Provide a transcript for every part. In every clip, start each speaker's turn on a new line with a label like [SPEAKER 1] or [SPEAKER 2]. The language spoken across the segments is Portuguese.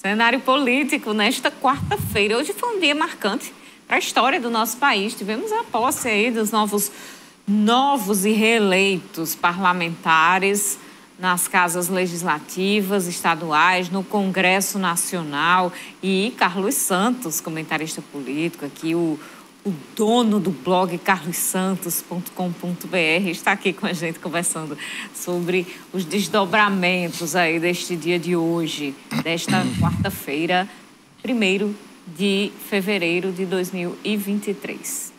[SPEAKER 1] Cenário político nesta quarta-feira. Hoje foi um dia marcante para a história do nosso país. Tivemos a posse aí dos novos e reeleitos parlamentares nas casas legislativas, estaduais, no Congresso Nacional. E Carlos Santos, comentarista político aqui, o dono do blog carlossantos.com.br, está aqui com a gente conversando sobre os desdobramentos aí deste dia de hoje, desta quarta-feira, 1º de fevereiro de 2023.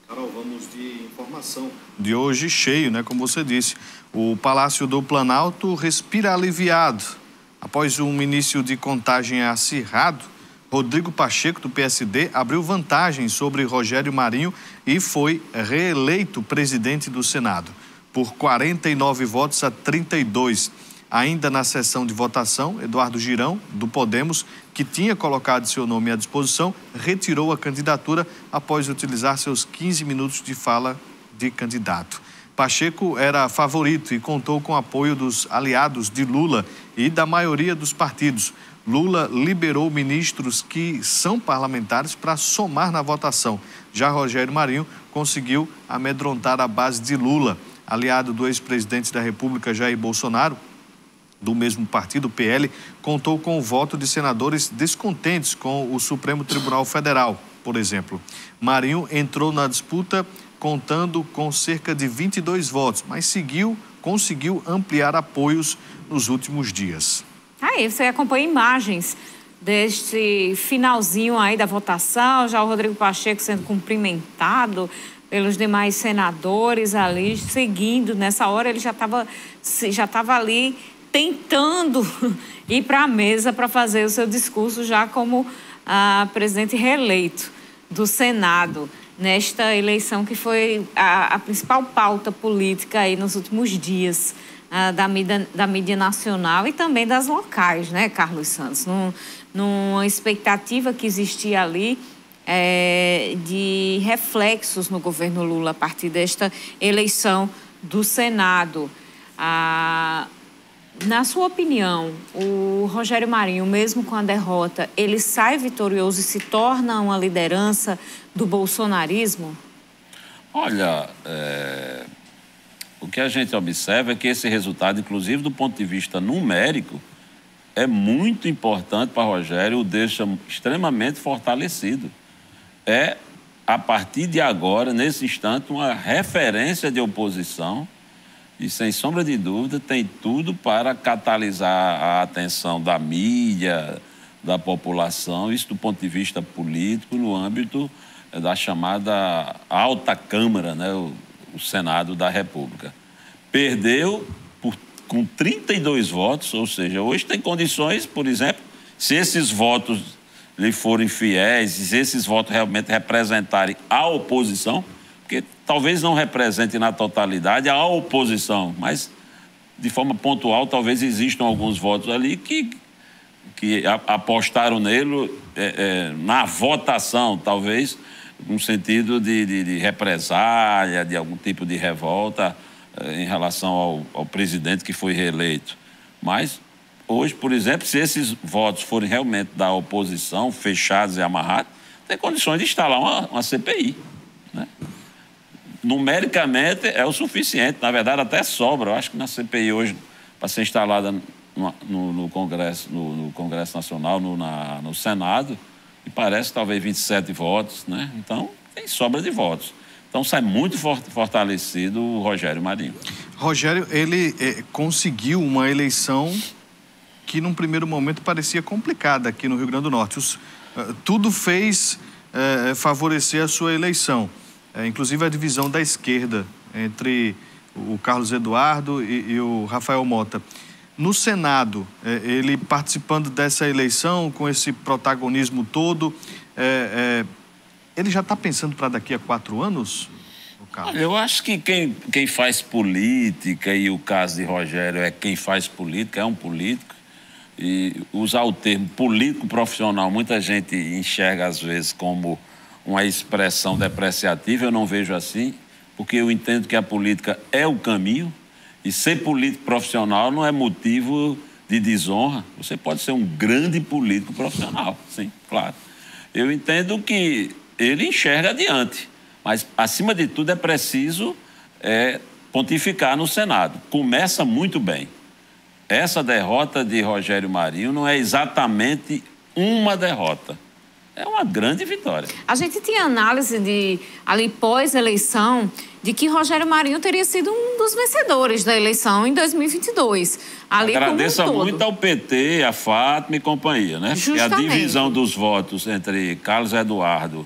[SPEAKER 2] Carol, vamos de informação de hoje cheio, né? Como você disse, o Palácio do Planalto respira aliviado. Após um início de contagem acirrado, Rodrigo Pacheco, do PSD, abriu vantagem sobre Rogério Marinho e foi reeleito presidente do Senado, por 49 votos a 32. Ainda na sessão de votação, Eduardo Girão, do Podemos, que tinha colocado seu nome à disposição, retirou a candidatura após utilizar seus 15 minutos de fala de candidato. Pacheco era favorito e contou com o apoio dos aliados de Lula e da maioria dos partidos. Lula liberou ministros que são parlamentares para somar na votação. Já Rogério Marinho conseguiu amedrontar a base de Lula. Aliado do ex-presidente da República, Jair Bolsonaro, do mesmo partido, PL, contou com o voto de senadores descontentes com o Supremo Tribunal Federal, por exemplo. Marinho entrou na disputa contando com cerca de 22 votos, mas conseguiu ampliar apoios nos últimos dias.
[SPEAKER 1] Aí você acompanha imagens deste finalzinho aí da votação, já o Rodrigo Pacheco sendo cumprimentado pelos demais senadores ali, seguindo. Nessa hora ele já estava ali tentando ir para a mesa para fazer o seu discurso já como presidente reeleito do Senado, nesta eleição que foi a principal pauta política aí nos últimos dias. Da mídia nacional e também das locais, né, Carlos Santos? Numa expectativa que existia ali de reflexos no governo Lula a partir desta eleição do Senado. Na sua opinião, o Rogério Marinho, mesmo com a derrota, ele sai vitorioso e se torna uma liderança do bolsonarismo?
[SPEAKER 3] Olha, o que a gente observa é que esse resultado, inclusive do ponto de vista numérico, é muito importante para Rogério, o deixa extremamente fortalecido. É, a partir de agora, nesse instante, uma referência de oposição e, sem sombra de dúvida, tem tudo para catalisar a atenção da mídia, da população, isso do ponto de vista político, no âmbito da chamada alta Câmara, né? O Senado da República. Perdeu com 32 votos, ou seja, hoje tem condições, por exemplo, se esses votos lhe forem fiéis, se esses votos realmente representarem a oposição, porque talvez não represente na totalidade a oposição, mas de forma pontual talvez existam alguns votos ali que apostaram nele na votação, talvez, no sentido de represália, de algum tipo de revolta em relação ao presidente que foi reeleito. Mas hoje, por exemplo, se esses votos forem realmente da oposição, fechados e amarrados, tem condições de instalar uma CPI, né? Numericamente é o suficiente, na verdade até sobra. Eu acho que na CPI hoje, para ser instalada no Congresso Nacional, no Senado, e parece talvez 27 votos, né? Então, tem sobra de votos. Então, sai muito fortalecido o Rogério Marinho.
[SPEAKER 2] Rogério, ele conseguiu uma eleição que, num primeiro momento, parecia complicada aqui no Rio Grande do Norte. Tudo fez favorecer a sua eleição, inclusive a divisão da esquerda entre o Carlos Eduardo e o Rafael Mota. No Senado, ele participando dessa eleição, com esse protagonismo todo, ele já está pensando para daqui a 4 anos, Carlos?
[SPEAKER 3] Eu acho que quem faz política, e o caso de Rogério é quem faz política, é um político, e usar o termo político profissional, muita gente enxerga às vezes como uma expressão depreciativa, eu não vejo assim, porque eu entendo que a política é o caminho, e ser político profissional não é motivo de desonra, você pode ser um grande político profissional, sim, claro. Eu entendo que ele enxerga adiante, mas, acima de tudo, é preciso pontificar no Senado. Começa muito bem. Essa derrota de Rogério Marinho não é exatamente uma derrota. É uma grande vitória.
[SPEAKER 1] A gente tinha análise ali pós-eleição de que Rogério Marinho teria sido um dos vencedores da eleição em 2022. Ali
[SPEAKER 3] agradeça
[SPEAKER 1] como um todo.
[SPEAKER 3] muito ao PT, a Fátima e companhia, né?
[SPEAKER 1] Justamente.
[SPEAKER 3] E a divisão dos votos entre Carlos Eduardo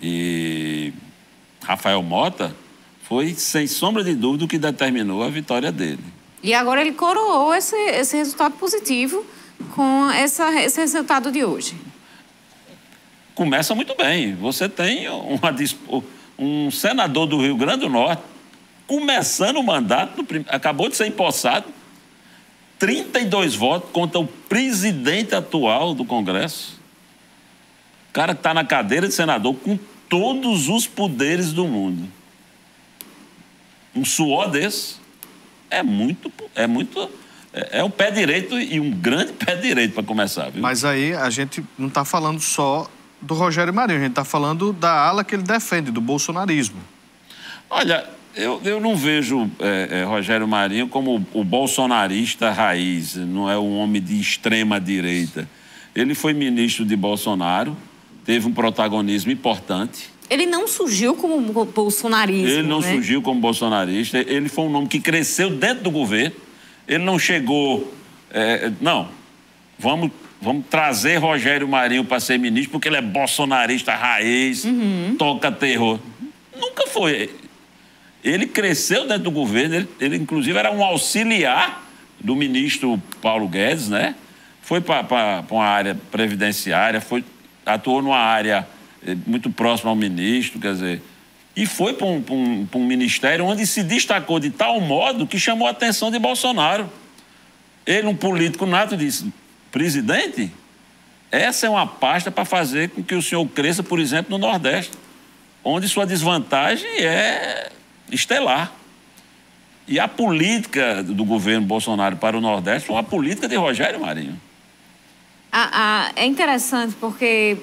[SPEAKER 3] e Rafael Mota foi, sem sombra de dúvida, o que determinou a vitória dele.
[SPEAKER 1] E agora ele coroou esse resultado positivo com esse resultado de hoje.
[SPEAKER 3] Começa muito bem. Você tem um senador do Rio Grande do Norte começando o mandato, acabou de ser empossado, 32 votos contra o presidente atual do Congresso. O cara que está na cadeira de senador com todos os poderes do mundo. Um suor desse é um pé direito e um grande pé direito para começar, viu?
[SPEAKER 2] Mas aí a gente não está falando só do Rogério Marinho, a gente está falando da ala que ele defende, do bolsonarismo.
[SPEAKER 3] Olha, eu não vejo Rogério Marinho como o bolsonarista raiz, não é um homem de extrema direita. Ele foi ministro de Bolsonaro, teve um protagonismo importante.
[SPEAKER 1] Ele não surgiu como bolsonarismo,
[SPEAKER 3] Ele não
[SPEAKER 1] né?
[SPEAKER 3] surgiu como bolsonarista, ele foi um nome que cresceu dentro do governo, ele não chegou... não, vamos trazer Rogério Marinho para ser ministro porque ele é bolsonarista raiz, toca terror. Nunca foi. Ele cresceu dentro do governo, ele inclusive era um auxiliar do ministro Paulo Guedes, né? Foi para uma área previdenciária, atuou numa área muito próxima ao ministro, quer dizer, e foi para um ministério onde se destacou de tal modo que chamou a atenção de Bolsonaro. Ele, um político nato, disse: presidente, essa é uma pasta para fazer com que o senhor cresça, por exemplo, no Nordeste, onde sua desvantagem é estelar. E a política do governo Bolsonaro para o Nordeste foi uma política de Rogério Marinho.
[SPEAKER 1] É interessante porque,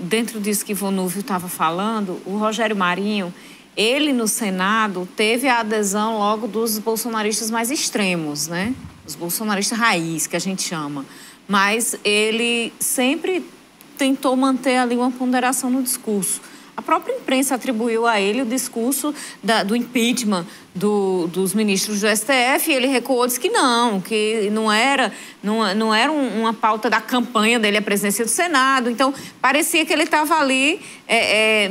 [SPEAKER 1] dentro disso que Vonúvio estava falando, o Rogério Marinho, ele no Senado teve a adesão logo dos bolsonaristas mais extremos, né? Os bolsonaristas raiz, que a gente chama. Mas ele sempre tentou manter ali uma ponderação no discurso. A própria imprensa atribuiu a ele o discurso do impeachment dos ministros do STF e ele recuou, disse que não era uma pauta da campanha dele à presidência do Senado. Então, parecia que ele estava ali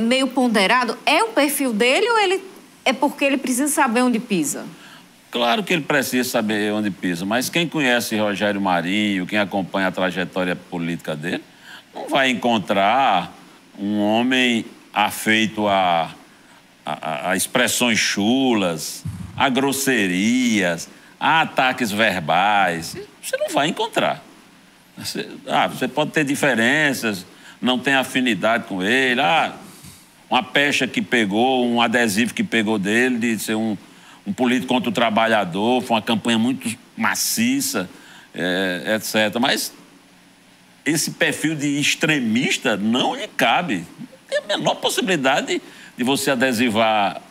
[SPEAKER 1] meio ponderado. É o perfil dele ou é porque ele precisa saber onde pisa?
[SPEAKER 3] Claro que ele precisa saber onde pisa, mas quem conhece Rogério Marinho, quem acompanha a trajetória política dele, não vai encontrar um homem afeito a expressões chulas, a grosserias, a ataques verbais. Você não vai encontrar. Você pode ter diferenças, não tem afinidade com ele, uma pecha que pegou, um adesivo que pegou dele de ser um político contra o trabalhador, foi uma campanha muito maciça, etc. Mas esse perfil de extremista não lhe cabe. Tem a menor possibilidade de você adesivar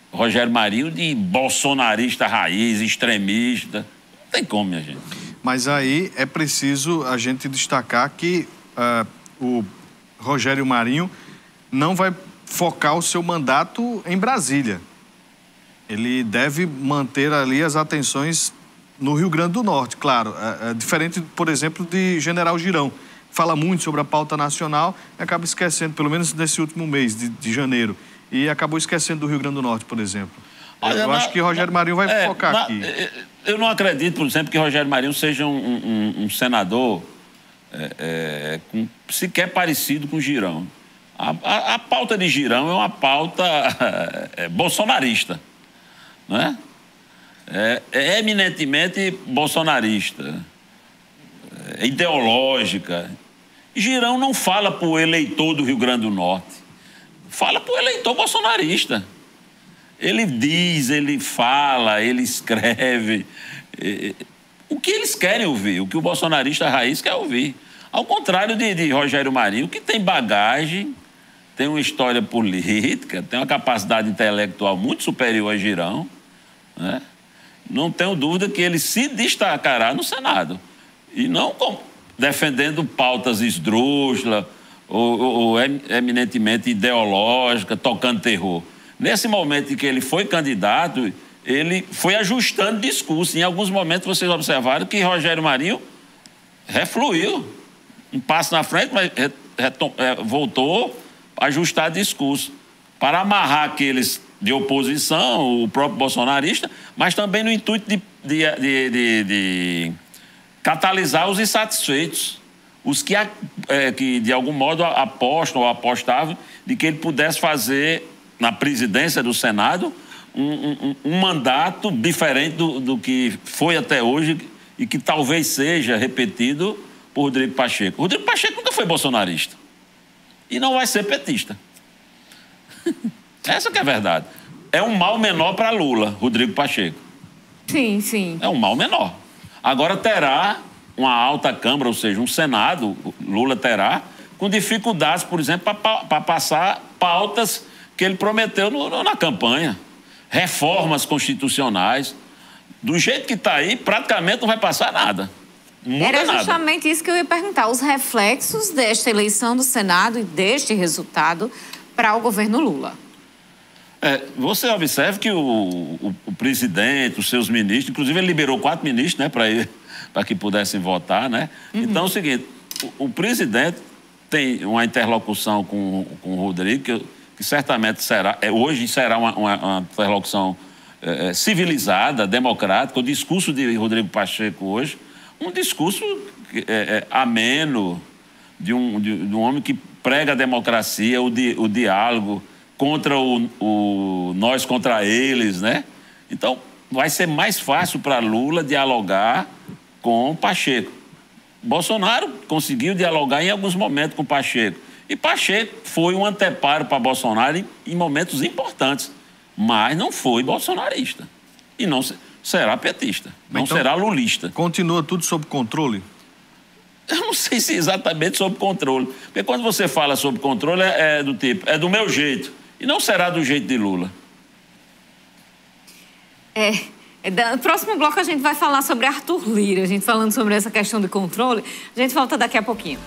[SPEAKER 3] Rogério Marinho de bolsonarista raiz, extremista. Não tem como, minha gente.
[SPEAKER 2] Mas aí é preciso a gente destacar que o Rogério Marinho não vai focar o seu mandato em Brasília. Ele deve manter ali as atenções no Rio Grande do Norte, claro. Diferente, por exemplo, de General Girão. Fala muito sobre a pauta nacional e acaba esquecendo, pelo menos nesse último mês de janeiro, e acabou esquecendo do Rio Grande do Norte, por exemplo. Eu acho que Rogério Marinho vai focar aqui.
[SPEAKER 3] Eu não acredito, por exemplo, que Rogério Marinho seja um senador sequer parecido com Girão. A pauta de Girão é uma pauta bolsonarista, não é? É eminentemente bolsonarista, ideológica. Girão não fala para o eleitor do Rio Grande do Norte, fala para o eleitor bolsonarista. Ele diz, ele fala, ele escreve. o que eles querem ouvir, o que o bolsonarista raiz quer ouvir. Ao contrário de Rogério Marinho, que tem bagagem, tem uma história política, tem uma capacidade intelectual muito superior a Girão, né? Não tenho dúvida que ele se destacará no Senado. E não defendendo pautas esdrúxulas ou eminentemente ideológicas, tocando terror. Nesse momento em que ele foi candidato, ele foi ajustando discurso. Em alguns momentos vocês observaram que Rogério Marinho refluiu. Um passo na frente, mas voltou a ajustar discurso para amarrar aqueles de oposição, o próprio bolsonarista, mas também no intuito de catalisar os insatisfeitos, os que de algum modo apostam ou apostavam de que ele pudesse fazer, na presidência do Senado, um mandato diferente do que foi até hoje e que talvez seja repetido por Rodrigo Pacheco. Rodrigo Pacheco nunca foi bolsonarista e não vai ser petista. Essa que é a verdade. É um mal menor para Lula, Rodrigo Pacheco.
[SPEAKER 1] Sim, sim.
[SPEAKER 3] É um mal menor. Agora terá uma alta Câmara, ou seja, um Senado, Lula terá, com dificuldades, por exemplo, para passar pautas que ele prometeu na campanha. Reformas constitucionais. Do jeito que está aí, praticamente não vai passar nada.
[SPEAKER 1] Era justamente isso que eu ia perguntar. Os reflexos desta eleição do Senado e deste resultado para o governo Lula.
[SPEAKER 3] Você observa que o presidente, os seus ministros, inclusive ele liberou 4 ministros, né, para que pudessem votar, né? Uhum. Então é o seguinte, o presidente tem uma interlocução com o Rodrigo, que certamente hoje será uma interlocução civilizada, democrática. O discurso de Rodrigo Pacheco hoje, um discurso ameno, de um homem que prega a democracia, o diálogo, contra nós contra eles, né? Então, vai ser mais fácil para Lula dialogar com Pacheco. Bolsonaro conseguiu dialogar em alguns momentos com Pacheco. E Pacheco foi um anteparo para Bolsonaro em momentos importantes, mas não foi bolsonarista. E não será petista, não então, será lulista.
[SPEAKER 2] Continua tudo sob controle?
[SPEAKER 3] Eu não sei se exatamente sob controle. Porque quando você fala sob controle, do tipo, é do meu jeito. E não será do jeito de Lula.
[SPEAKER 1] No próximo bloco a gente vai falar sobre Arthur Lira. A gente falando sobre essa questão de controle. A gente volta daqui a pouquinho.